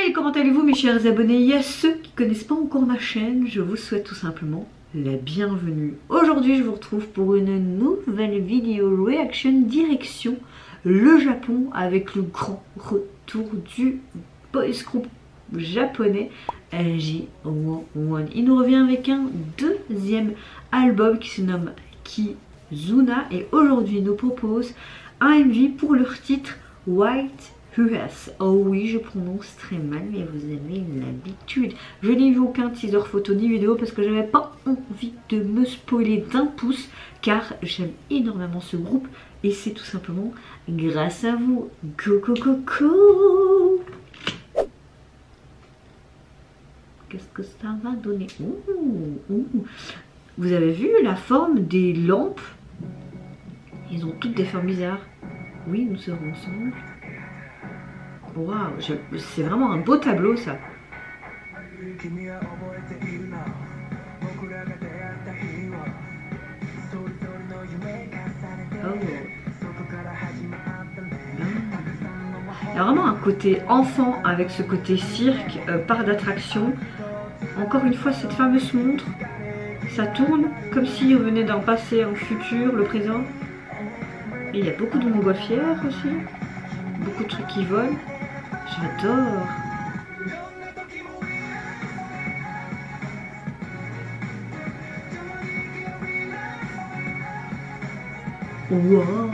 Hey, comment allez-vous mes chers abonnés? Et à ceux qui ne connaissent pas encore ma chaîne, je vous souhaite tout simplement la bienvenue. Aujourd'hui je vous retrouve pour une nouvelle vidéo reaction direction le Japon avec le grand retour du boys group japonais G11. Il nous revient avec un deuxième album qui se nomme Kizuna et aujourd'hui il nous propose un MV pour leur titre White US. Oh oui, je prononce très mal, mais vous avez l'habitude. Je n'ai vu aucun teaser photo ni vidéo parce que j'avais pas envie de me spoiler d'un pouce car j'aime énormément ce groupe et c'est tout simplement grâce à vous. Go go go go. Qu'est-ce que ça va donner? Vous avez vu la forme des lampes? Ils ont toutes des formes bizarres. Oui, nous serons ensemble. Waouh, c'est vraiment un beau tableau ça. Oh. Il y a vraiment un côté enfant avec ce côté cirque, parc d'attraction. Encore une fois, cette fameuse montre, ça tourne comme s'il revenait d'un passé, un futur, le présent. Et il y a beaucoup de montgolfières aussi, beaucoup de trucs qui volent. J'adore. Wow.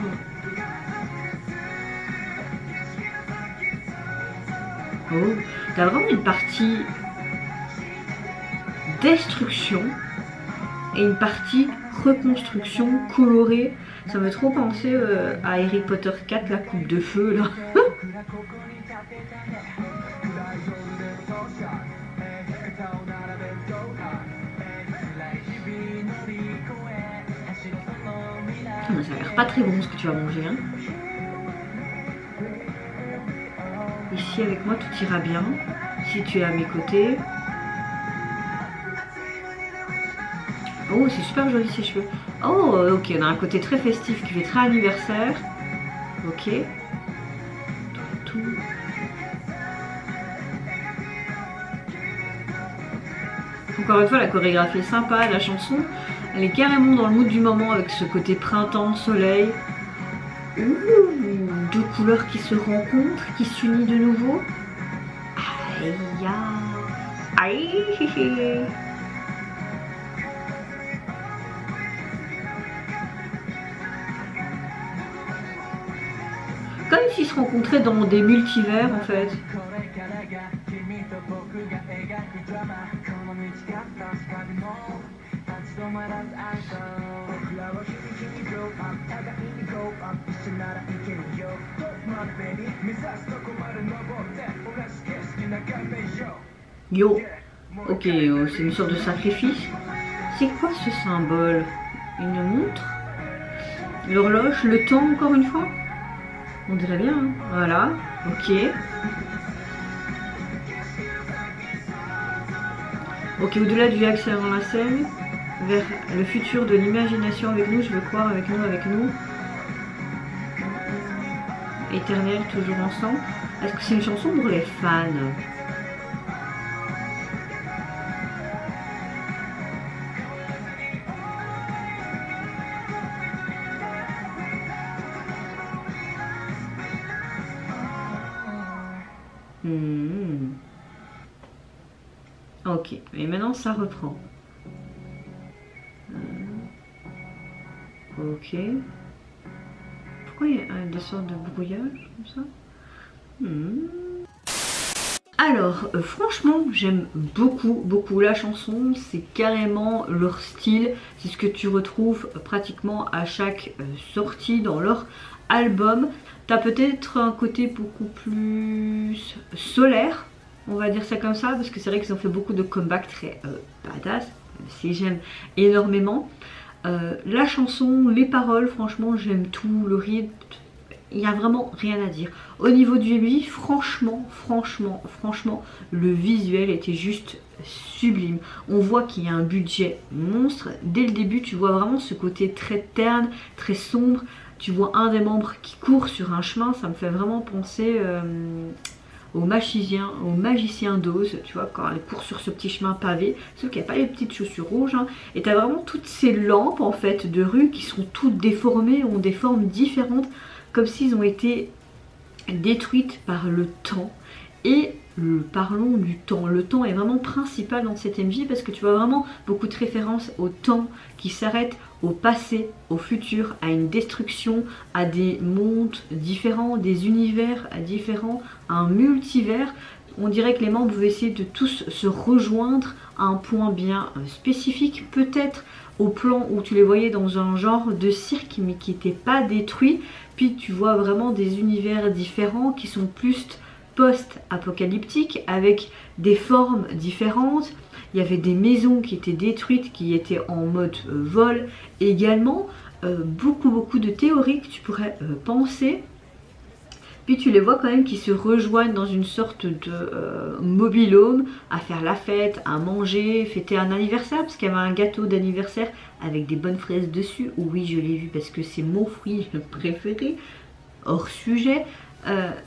Oh, t'as vraiment une partie destruction et une partie reconstruction colorée. Ça me fait trop penser à Harry Potter 4, la coupe de feu là. Ça a l'air pas très bon ce que tu vas manger hein. Ici avec moi tout ira bien si tu es à mes côtés. Oh c'est super joli ces cheveux. Oh ok, on a un côté très festif qui fait très anniversaire. Ok. Tout. Encore une fois la chorégraphie est sympa, la chanson elle est carrément dans le mood du moment avec ce côté printemps, soleil. Ouh, deux couleurs qui se rencontrent, qui s'unissent de nouveau. Aïe aïe. Comme s'ils se rencontraient dans des multivers en fait. Yo, ok, c'est une sorte de sacrifice. C'est quoi ce symbole? Une montre? L'horloge? Le temps encore une fois? On dirait bien, hein. Voilà, ok. Ok, au-delà du accès avant la scène, vers le futur de l'imagination avec nous, je veux croire avec nous. Éternel, toujours ensemble. Est-ce que c'est une chanson pour les fans? Ok, et maintenant ça reprend. Ok. Pourquoi il y a des sortes de brouillage comme ça? Alors, franchement, j'aime beaucoup la chanson. C'est carrément leur style. C'est ce que tu retrouves pratiquement à chaque sortie dans leur album. T'as peut-être un côté beaucoup plus solaire. On va dire ça comme ça, parce que c'est vrai qu'ils ont fait beaucoup de comebacks très badass, même si j'aime énormément. La chanson, les paroles, franchement j'aime tout, le rythme, il n'y a vraiment rien à dire. Au niveau du MV, franchement, le visuel était juste sublime. On voit qu'il y a un budget monstre. Dès le début, tu vois vraiment ce côté très terne, très sombre. Tu vois un des membres qui court sur un chemin, ça me fait vraiment penser au magicien d'Oz, tu vois, quand elle court sur ce petit chemin pavé, sauf qu'il n'y a pas les petites chaussures rouges, hein. Et tu as vraiment toutes ces lampes en fait de rue qui sont toutes déformées, ont des formes différentes, comme s'ils ont été détruites par le temps. Et parlons du temps. Le temps est vraiment principal dans cette MJ parce que tu vois vraiment beaucoup de références au temps qui s'arrête, au passé, au futur, à une destruction, à des mondes différents, des univers différents, à un multivers. On dirait que les membres veulent essayer de tous se rejoindre à un point bien spécifique, peut-être au plan où tu les voyais dans un genre de cirque mais qui n'était pas détruit. Puis tu vois vraiment des univers différents qui sont plus post-apocalyptiques avec des formes différentes. Il y avait des maisons qui étaient détruites, qui étaient en mode vol. Et également, beaucoup de théories que tu pourrais penser. Puis tu les vois quand même qui se rejoignent dans une sorte de mobil-home, à faire la fête, à manger, fêter un anniversaire, parce qu'il y avait un gâteau d'anniversaire avec des bonnes fraises dessus. Oui, je l'ai vu parce que c'est mon fruit préféré, hors sujet.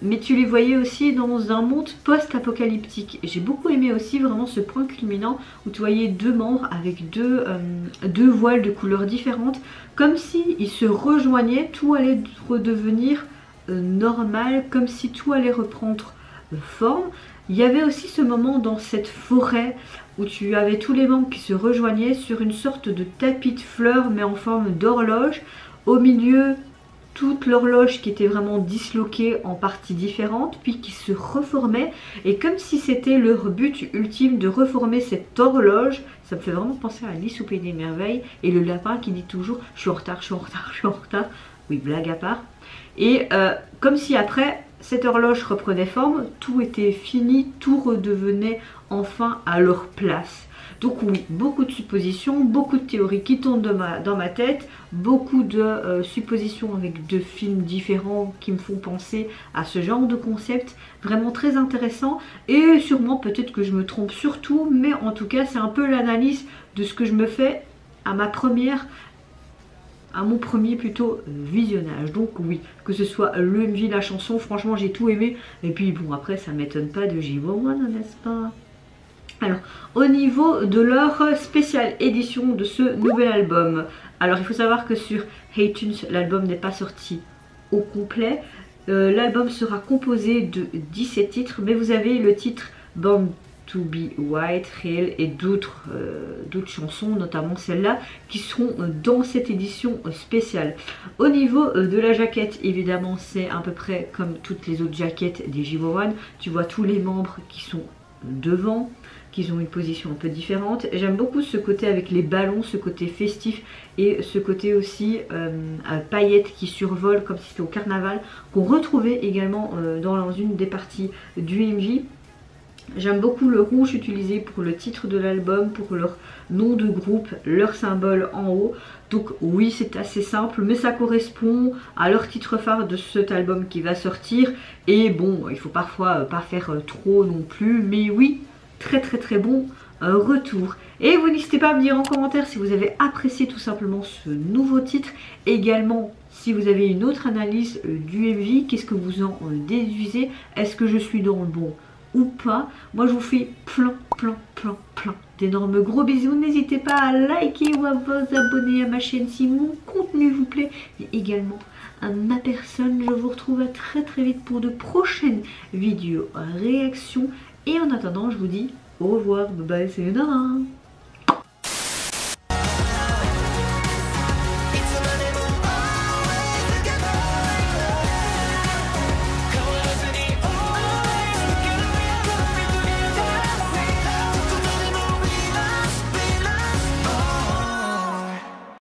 Mais tu les voyais aussi dans un monde post-apocalyptique. J'ai beaucoup aimé aussi vraiment ce point culminant où tu voyais deux membres avec deux voiles de couleurs différentes, comme si ils se rejoignaient, tout allait redevenir normal, comme si tout allait reprendre forme. Il y avait aussi ce moment dans cette forêt où tu avais tous les membres qui se rejoignaient sur une sorte de tapis de fleurs mais en forme d'horloge. Au milieu, toute l'horloge qui était vraiment disloquée en parties différentes, puis qui se reformait, et comme si c'était leur but ultime de reformer cette horloge. Ça me fait vraiment penser à Alice au Pays des Merveilles, et le lapin qui dit toujours « je suis en retard, je suis en retard, je suis en retard ». Oui, blague à part. Et comme si après, cette horloge reprenait forme, tout était fini, tout redevenait enfin à leur place. Donc oui, beaucoup de suppositions, beaucoup de théories qui tournent dans ma tête, beaucoup de suppositions avec deux films différents qui me font penser à ce genre de concept, vraiment très intéressant. Et sûrement peut-être que je me trompe surtout, mais en tout cas c'est un peu l'analyse de ce que je me fais à mon premier plutôt visionnage. Donc oui, que ce soit le MV, la chanson, franchement j'ai tout aimé. Et puis bon, après ça m'étonne pas de J-One, n'est-ce pas? Alors, au niveau de leur spéciale édition de ce nouvel album, alors il faut savoir que sur iTunes, l'album n'est pas sorti au complet. L'album sera composé de 17 titres, mais vous avez le titre Born to be White, Real et d'autres chansons, notamment celle-là, qui seront dans cette édition spéciale. Au niveau de la jaquette, évidemment, c'est à peu près comme toutes les autres jaquettes des J-One. Tu vois tous les membres qui sont devant, qu'ils ont une position un peu différente. J'aime beaucoup ce côté avec les ballons, ce côté festif et ce côté aussi paillettes qui survolent comme si c'était au carnaval, qu'on retrouvait également dans une des parties du MV. J'aime beaucoup le rouge utilisé pour le titre de l'album, pour leur nom de groupe, leur symbole en haut. Donc oui, c'est assez simple, mais ça correspond à leur titre phare de cet album qui va sortir. Et bon, il faut parfois pas faire trop non plus, mais oui, très bon retour. Et vous n'hésitez pas à me dire en commentaire si vous avez apprécié tout simplement ce nouveau titre. Également, si vous avez une autre analyse du MV, qu'est-ce que vous en déduisez? Est-ce que je suis dans le bon ou pas? Moi je vous fais plein d'énormes gros bisous. N'hésitez pas à liker ou à vous abonner à ma chaîne si mon contenu vous plaît. Et également à ma personne, je vous retrouve à très vite pour de prochaines vidéos réactions. Et en attendant, je vous dis au revoir, bye bye, c'est Nora.